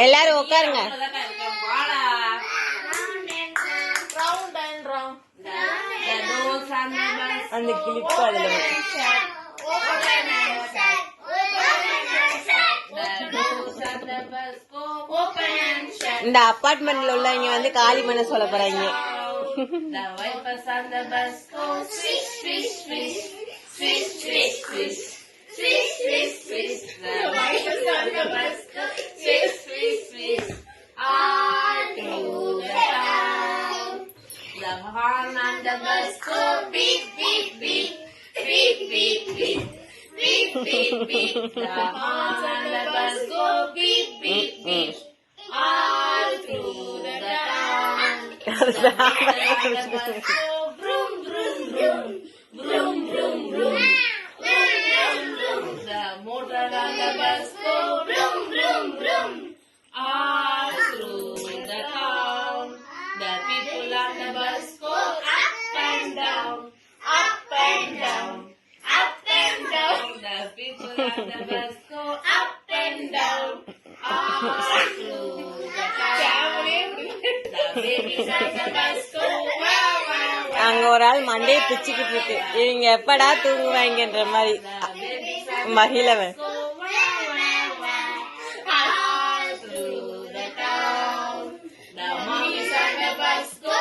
எல்லாரும் உட்காருங்க. அந்த கிளிப்பு அதுல இந்த அபார்ட்மெண்ட்ல உள்ளவங்க வந்து காலி பண்ண சொல்ல போறாங்க. The horn on the bus go beep beep beep beep beep beep beep beep beep. The horn on the bus go beep beep beep all through the town. The horn on the bus go vroom vroom vroom vroom vroom vroom vroom vroom vroom. The motor on the bus go vroom vroom vroom all through the town. The people on the bus go up and down, up and down, up and down. The people on the bus go up and down, all through the town. The babies on the bus go wow wow wow. அங்க ஒரு ஆள் மண்டையை பிச்சுக்கிட்டு இருக்கு. இவங்க எப்படா தூங்குவாங்கன்ற மாதிரி மகிழவன். The mommies on the bus go